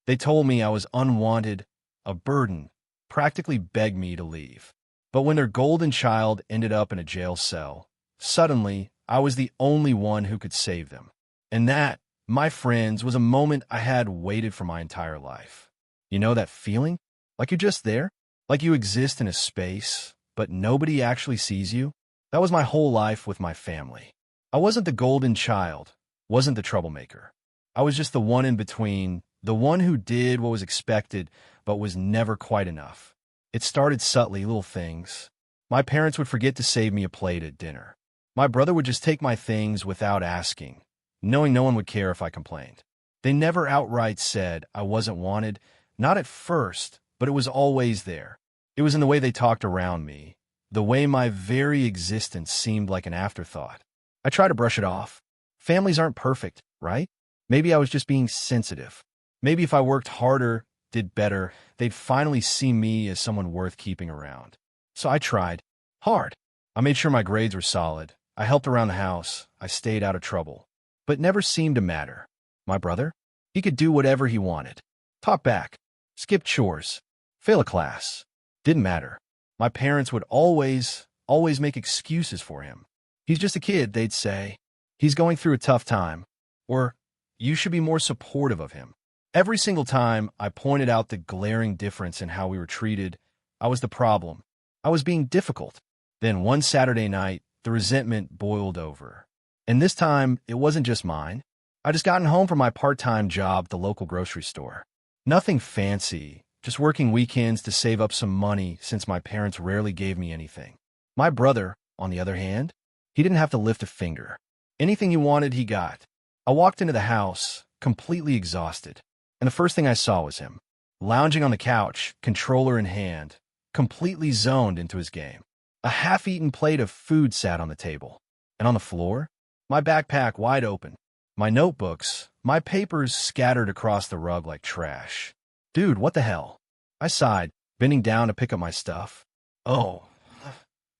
They told me I was unwanted, a burden, practically begged me to leave. But when their golden child ended up in a jail cell, suddenly I was the only one who could save them. And that, my friends, was a moment I had waited for my entire life. You know that feeling? Like you're just there? Like you exist in a space, but nobody actually sees you? That was my whole life with my family. I wasn't the golden child, wasn't the troublemaker. I was just the one in between, the one who did what was expected, but was never quite enough. It started subtly, little things. My parents would forget to save me a plate at dinner. My brother would just take my things without asking, knowing no one would care if I complained. They never outright said I wasn't wanted, not at first, but it was always there. It was in the way they talked around me, the way my very existence seemed like an afterthought. I try to brush it off. Families aren't perfect, right? Maybe I was just being sensitive. Maybe if I worked harder, did better, they'd finally see me as someone worth keeping around. So I tried. Hard. I made sure my grades were solid. I helped around the house. I stayed out of trouble. But it never seemed to matter. My brother? He could do whatever he wanted. Talk back. Skip chores. Fail a class. Didn't matter. My parents would always make excuses for him. He's just a kid, they'd say. He's going through a tough time. Or, you should be more supportive of him. Every single time I pointed out the glaring difference in how we were treated, I was the problem. I was being difficult. Then one Saturday night, the resentment boiled over. And this time, it wasn't just mine. I just gotten home from my part-time job at the local grocery store. Nothing fancy, just working weekends to save up some money since my parents rarely gave me anything. My brother, on the other hand, he didn't have to lift a finger. Anything he wanted, he got. I walked into the house, completely exhausted, and the first thing I saw was him, lounging on the couch, controller in hand, completely zoned into his game. A half-eaten plate of food sat on the table, and on the floor, my backpack wide open, my notebooks, my papers scattered across the rug like trash. Dude, what the hell? I sighed, bending down to pick up my stuff. Oh,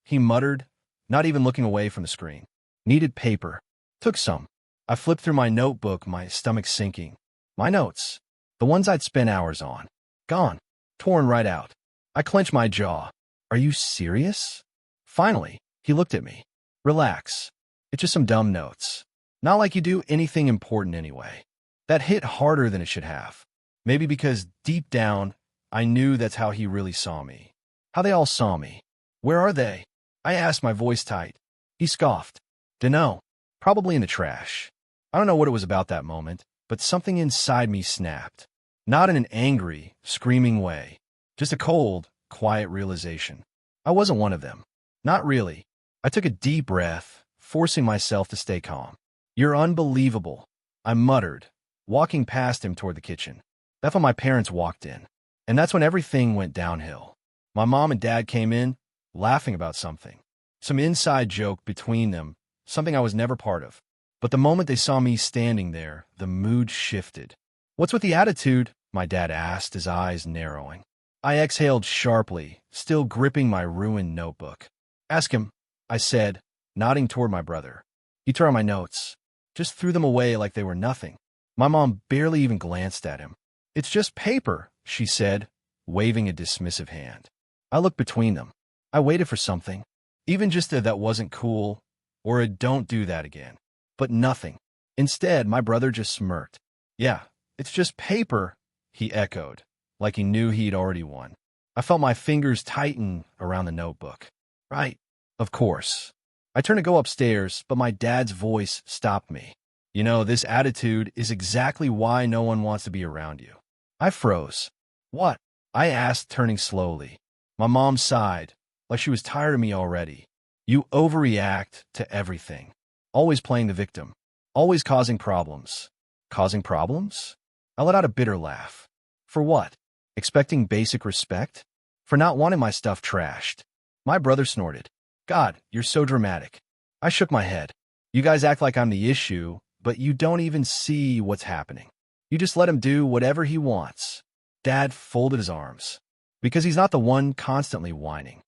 he muttered, not even looking away from the screen. Needed paper. Took some. I flipped through my notebook, my stomach sinking. My notes, the ones I'd spent hours on. Gone. Torn right out. I clenched my jaw. Are you serious? Finally, he looked at me. Relax. It's just some dumb notes. Not like you do anything important anyway. That hit harder than it should have. Maybe because deep down, I knew that's how he really saw me. How they all saw me. Where are they? I asked, my voice tight. He scoffed. Dunno. Probably in the trash. I don't know what it was about that moment, but something inside me snapped. Not in an angry, screaming way. Just a cold, quiet realization. I wasn't one of them. Not really. I took a deep breath, forcing myself to stay calm. You're unbelievable, I muttered, walking past him toward the kitchen. That's when my parents walked in. And that's when everything went downhill. My mom and dad came in, laughing about something. Some inside joke between them, something I was never part of. But the moment they saw me standing there, the mood shifted. What's with the attitude? My dad asked, his eyes narrowing. I exhaled sharply, still gripping my ruined notebook. Ask him, I said, nodding toward my brother. He tore on my notes, just threw them away like they were nothing. My mom barely even glanced at him. It's just paper, she said, waving a dismissive hand. I looked between them. I waited for something, even just a that wasn't cool, or a don't do that again. But nothing. Instead, my brother just smirked. Yeah, it's just paper, he echoed, like he knew he'd already won. I felt my fingers tighten around the notebook. Right, of course. I turned to go upstairs, but my dad's voice stopped me. You know, this attitude is exactly why no one wants to be around you. I froze. What? I asked, turning slowly. My mom sighed, like she was tired of me already. You overreact to everything. Always playing the victim. Always causing problems. Causing problems? I let out a bitter laugh. For what? Expecting basic respect? For not wanting my stuff trashed. My brother snorted. God, you're so dramatic. I shook my head. You guys act like I'm the issue, but you don't even see what's happening. You just let him do whatever he wants. Dad folded his arms. Because he's not the one constantly whining.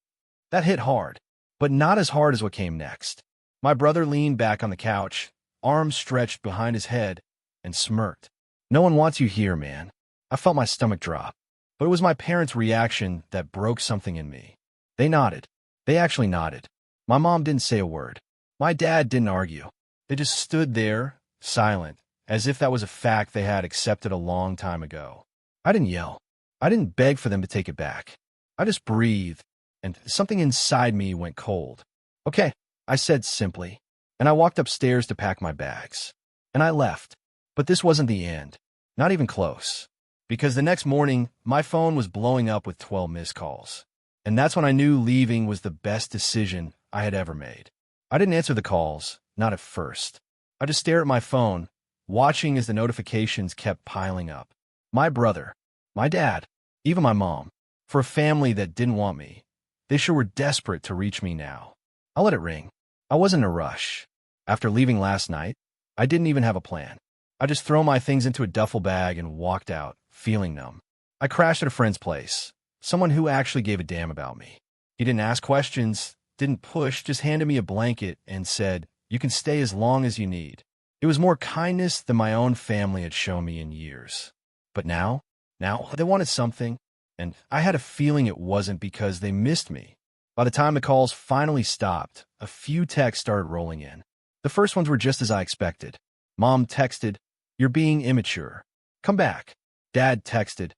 That hit hard, but not as hard as what came next. My brother leaned back on the couch, arms stretched behind his head, and smirked. No one wants you here, man. I felt my stomach drop. But it was my parents' reaction that broke something in me. They nodded. They actually nodded. My mom didn't say a word. My dad didn't argue. They just stood there, silent, as if that was a fact they had accepted a long time ago. I didn't yell. I didn't beg for them to take it back. I just breathed, and something inside me went cold. Okay, I said simply, and I walked upstairs to pack my bags. And I left. But this wasn't the end. Not even close. Because the next morning, my phone was blowing up with 12 missed calls. And that's when I knew leaving was the best decision I had ever made. I didn't answer the calls, not at first. I just stared at my phone, watching as the notifications kept piling up. My brother, my dad, even my mom. For a family that didn't want me, they sure were desperate to reach me now. I let it ring. I wasn't in a rush. After leaving last night, I didn't even have a plan. I just threw my things into a duffel bag and walked out, feeling numb. I crashed at a friend's place, someone who actually gave a damn about me. He didn't ask questions, didn't push, just handed me a blanket and said, "You can stay as long as you need." It was more kindness than my own family had shown me in years. But now they wanted something, and I had a feeling it wasn't because they missed me. By the time the calls finally stopped, a few texts started rolling in. The first ones were just as I expected. Mom texted, "You're being immature. Come back." Dad texted,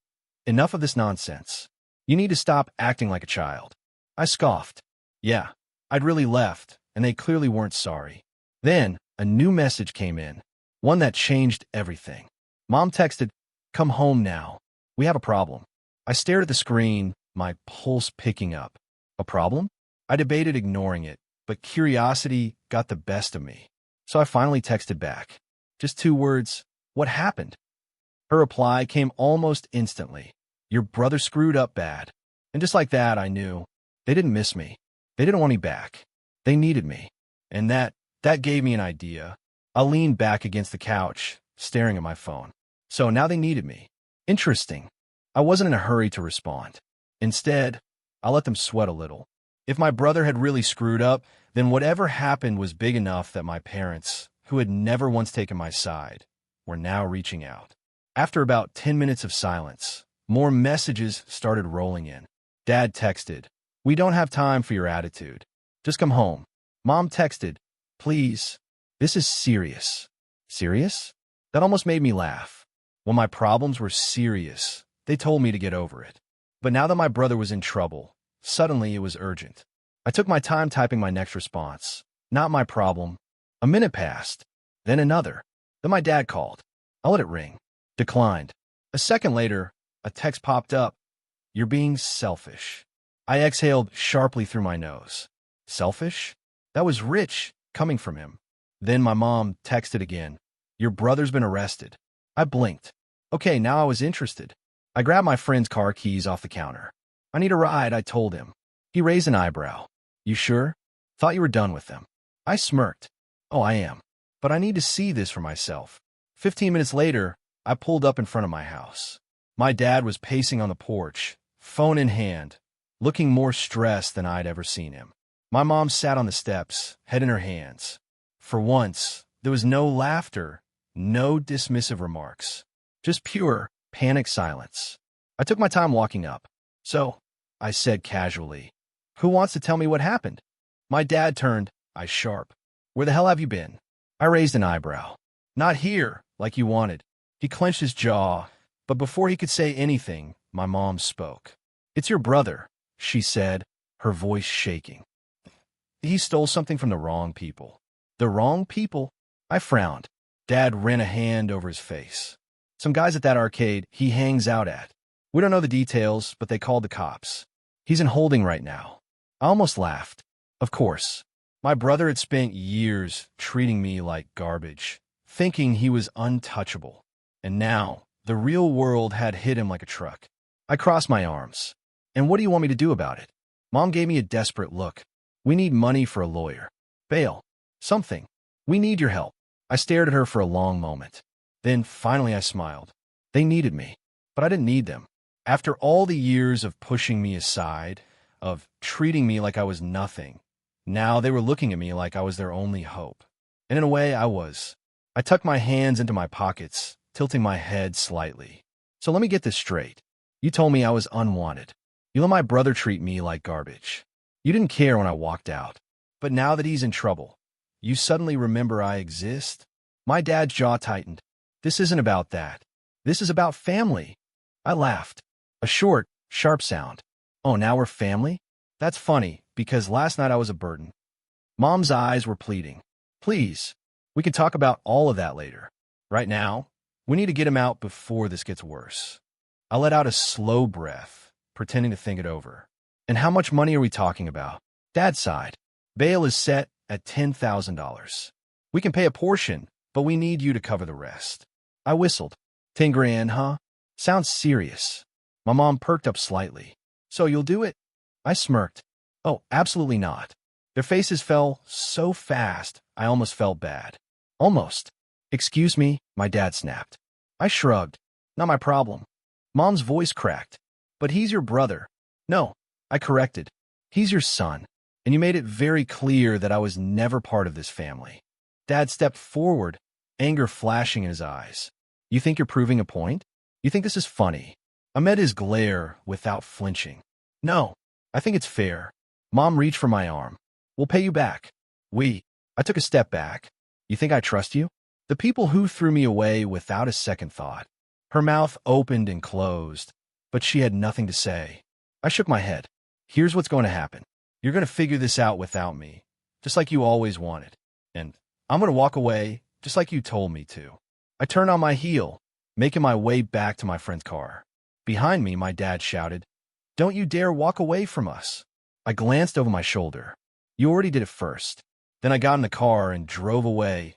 "Enough of this nonsense. You need to stop acting like a child." I scoffed. Yeah, I'd really left, and they clearly weren't sorry. Then, a new message came in, one that changed everything. Mom texted, "Come home now. We have a problem." I stared at the screen, my pulse picking up. A problem? I debated ignoring it, but curiosity got the best of me. So I finally texted back. Just 2 words, "What happened?" Her reply came almost instantly. "Your brother screwed up bad." And just like that, I knew. They didn't miss me. They didn't want me back. They needed me. And that gave me an idea. I leaned back against the couch, staring at my phone. So now they needed me. Interesting. I wasn't in a hurry to respond. Instead, I let them sweat a little. If my brother had really screwed up, then whatever happened was big enough that my parents, who had never once taken my side, were now reaching out. After about 10 minutes of silence, more messages started rolling in. Dad texted, "We don't have time for your attitude. Just come home." Mom texted, "Please, this is serious." Serious? That almost made me laugh. When my problems were serious, they told me to get over it. But now that my brother was in trouble, suddenly it was urgent. I took my time typing my next response. Not my problem. A minute passed. Then another. Then my dad called. I let it ring. Declined. A second later, a text popped up. "You're being selfish." I exhaled sharply through my nose. Selfish? That was rich, coming from him. Then my mom texted again. "Your brother's been arrested." I blinked. Okay, now I was interested. I grabbed my friend's car keys off the counter. "I need a ride," I told him. He raised an eyebrow. "You sure? Thought you were done with them." I smirked. "Oh, I am. But I need to see this for myself." 15 minutes later, I pulled up in front of my house. My dad was pacing on the porch, phone in hand, looking more stressed than I'd ever seen him. My mom sat on the steps, head in her hands. For once, there was no laughter, no dismissive remarks, just pure, panicked silence. I took my time walking up. "So," I said casually, "who wants to tell me what happened?" My dad turned, eyes sharp. "Where the hell have you been?" I raised an eyebrow. "Not here, like you wanted." He clenched his jaw, but before he could say anything, my mom spoke. "It's your brother," she said, her voice shaking. "He stole something from the wrong people." "The wrong people?" I frowned. Dad ran a hand over his face. "Some guys at that arcade he hangs out at. We don't know the details, but they called the cops. He's in holding right now." I almost laughed. Of course. My brother had spent years treating me like garbage, thinking he was untouchable. And now, the real world had hit him like a truck. I crossed my arms. "And what do you want me to do about it?" Mom gave me a desperate look. "We need money for a lawyer. Bail. Something. We need your help." I stared at her for a long moment. Then, finally, I smiled. They needed me, but I didn't need them. After all the years of pushing me aside, of treating me like I was nothing, now they were looking at me like I was their only hope. And in a way, I was. I tucked my hands into my pockets, tilting my head slightly. So let me get this straight. You told me I was unwanted. You let my brother treat me like garbage. You didn't care when I walked out. But now that he's in trouble, you suddenly remember I exist? My dad's jaw tightened. This isn't about that. This is about family. I laughed. A short, sharp sound. Oh, now we're family? That's funny, because last night I was a burden. Mom's eyes were pleading. Please, we can talk about all of that later. Right now, we need to get him out before this gets worse. I let out a slow breath, pretending to think it over. And how much money are we talking about? Dad sighed. Bail is set at $10,000. We can pay a portion, but we need you to cover the rest. I whistled. 10 grand, huh? Sounds serious. My mom perked up slightly. So you'll do it? I smirked. Oh, absolutely not. Their faces fell so fast, I almost felt bad. Almost. Excuse me, my dad snapped. I shrugged. Not my problem. Mom's voice cracked. But he's your brother. No, I corrected. He's your son. And you made it very clear that I was never part of this family. Dad stepped forward, anger flashing in his eyes. You think you're proving a point? You think this is funny? I met his glare without flinching. No, I think it's fair. Mom reached for my arm. We'll pay you back. I took a step back. You think I trust you? The people who threw me away without a second thought. Her mouth opened and closed, but she had nothing to say. I shook my head. Here's what's going to happen. You're going to figure this out without me, just like you always wanted. And I'm going to walk away, just like you told me to. I turned on my heel, making my way back to my friend's car. Behind me, my dad shouted, "Don't you dare walk away from us." I glanced over my shoulder. You already did it first. Then I got in the car and drove away,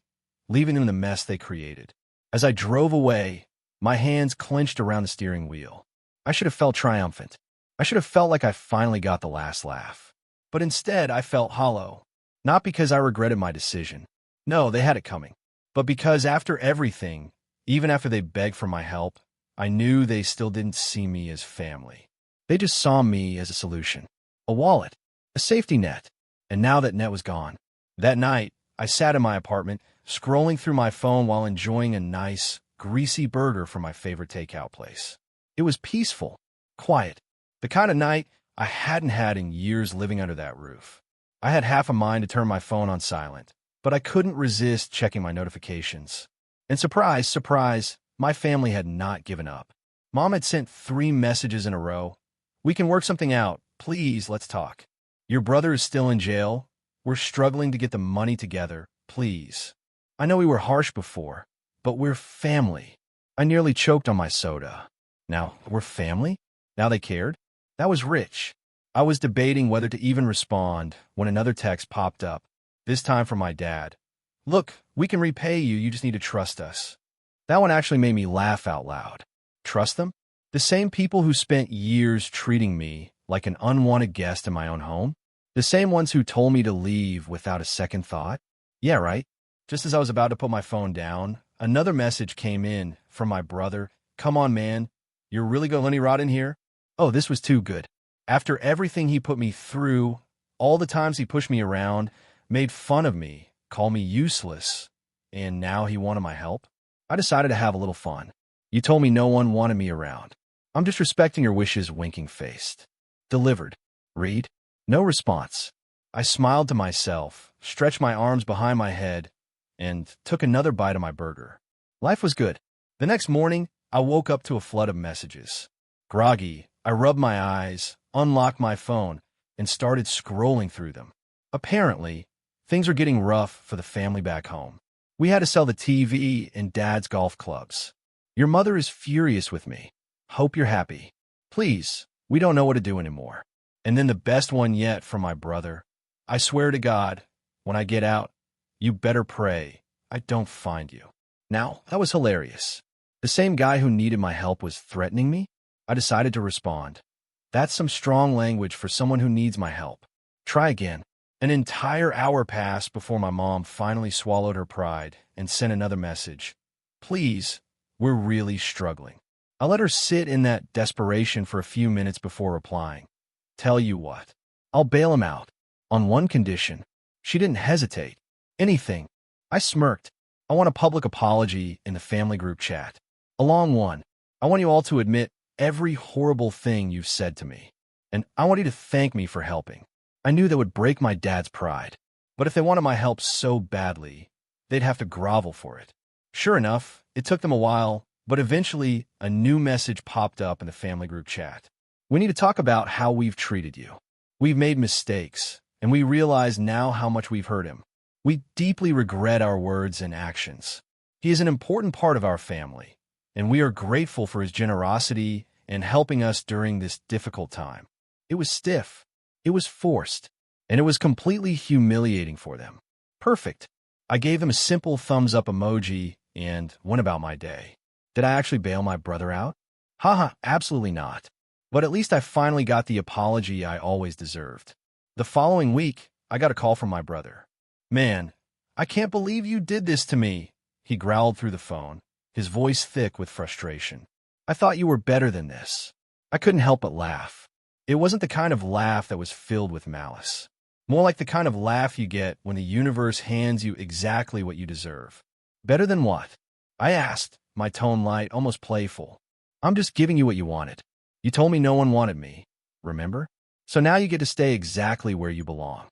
leaving them in the mess they created. As I drove away, my hands clenched around the steering wheel. I should have felt triumphant. I should have felt like I finally got the last laugh. But instead, I felt hollow. Not because I regretted my decision. No, they had it coming. But because after everything, even after they begged for my help, I knew they still didn't see me as family. They just saw me as a solution. A wallet. A safety net. And now that net was gone. That night, I sat in my apartment, scrolling through my phone while enjoying a nice, greasy burger from my favorite takeout place. It was peaceful, quiet, the kind of night I hadn't had in years living under that roof. I had half a mind to turn my phone on silent, but I couldn't resist checking my notifications. And surprise, surprise, my family had not given up. Mom had sent 3 messages in a row. We can work something out. Please, let's talk. Your brother is still in jail. We're struggling to get the money together. Please. I know we were harsh before, but we're family. I nearly choked on my soda. Now, we're family? Now they cared? That was rich. I was debating whether to even respond when another text popped up, this time from my dad. Look, we can repay you, you just need to trust us. That one actually made me laugh out loud. Trust them? The same people who spent years treating me like an unwanted guest in my own home? The same ones who told me to leave without a second thought? Yeah, right. Just as I was about to put my phone down, another message came in from my brother. Come on, man. You're really going to let me rot in here? Oh, this was too good. After everything he put me through, all the times he pushed me around, made fun of me, called me useless, and now he wanted my help, I decided to have a little fun. You told me no one wanted me around. I'm just respecting your wishes, winking-faced. Delivered. Read. No response. I smiled to myself, stretched my arms behind my head, and took another bite of my burger. Life was good. The next morning, I woke up to a flood of messages. Groggy, I rubbed my eyes, unlocked my phone, and started scrolling through them. Apparently, things were getting rough for the family back home. We had to sell the TV and Dad's golf clubs. Your mother is furious with me. Hope you're happy. Please, we don't know what to do anymore. And then the best one yet from my brother. I swear to God, when I get out, you better pray I don't find you. Now, that was hilarious. The same guy who needed my help was threatening me? I decided to respond. That's some strong language for someone who needs my help. Try again. An entire hour passed before my mom finally swallowed her pride and sent another message. Please, we're really struggling. I let her sit in that desperation for a few minutes before replying. Tell you what, I'll bail him out. On one condition. She didn't hesitate. Anything. I smirked. I want a public apology in the family group chat. A long one. I want you all to admit every horrible thing you've said to me. And I want you to thank me for helping. I knew that would break my dad's pride. But if they wanted my help so badly, they'd have to grovel for it. Sure enough, it took them a while, but eventually a new message popped up in the family group chat. We need to talk about how we've treated you. We've made mistakes, and we realize now how much we've hurt him. We deeply regret our words and actions. He is an important part of our family, and we are grateful for his generosity and helping us during this difficult time. It was stiff, it was forced, and it was completely humiliating for them. Perfect. I gave them a simple thumbs-up emoji and went about my day. Did I actually bail my brother out? Haha, absolutely not. But at least I finally got the apology I always deserved. The following week, I got a call from my brother. "Man, I can't believe you did this to me," he growled through the phone, his voice thick with frustration. "I thought you were better than this." I couldn't help but laugh. It wasn't the kind of laugh that was filled with malice. More like the kind of laugh you get when the universe hands you exactly what you deserve. "Better than what?" I asked, my tone light, almost playful. "I'm just giving you what you wanted. You told me no one wanted me, remember? So now you get to stay exactly where you belong."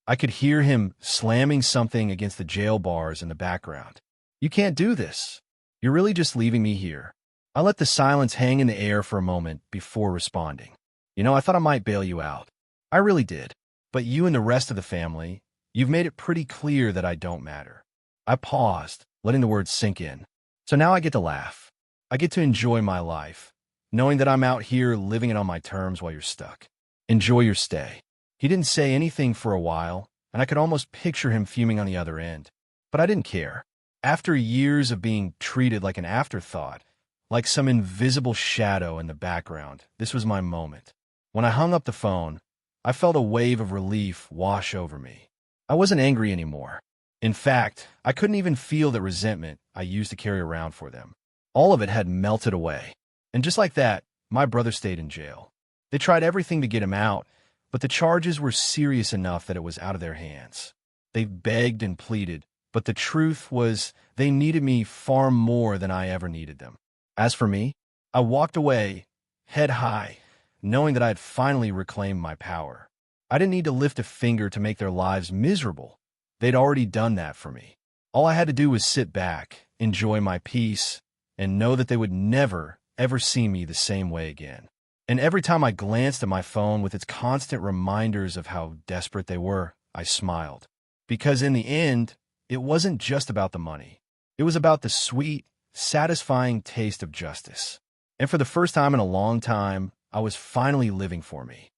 I could hear him slamming something against the jail bars in the background. "You can't do this. You're really just leaving me here." I let the silence hang in the air for a moment before responding. I thought I might bail you out. I really did. But you and the rest of the family, you've made it pretty clear that I don't matter." I paused, letting the words sink in. So now I get to laugh. I get to enjoy my life, knowing that I'm out here living it on my terms while you're stuck. Enjoy your stay. He didn't say anything for a while, and I could almost picture him fuming on the other end. But I didn't care. After years of being treated like an afterthought, like some invisible shadow in the background, this was my moment. When I hung up the phone, I felt a wave of relief wash over me. I wasn't angry anymore. In fact, I couldn't even feel the resentment I used to carry around for them. All of it had melted away. And just like that, my brother stayed in jail. They tried everything to get him out, but the charges were serious enough that it was out of their hands. They begged and pleaded, but the truth was they needed me far more than I ever needed them. As for me, I walked away, head high, knowing that I had finally reclaimed my power. I didn't need to lift a finger to make their lives miserable. They'd already done that for me. All I had to do was sit back, enjoy my peace, and know that they would never, ever see me the same way again. And every time I glanced at my phone with its constant reminders of how desperate they were, I smiled. Because in the end, it wasn't just about the money. It was about the sweet, satisfying taste of justice. And for the first time in a long time, I was finally living for me.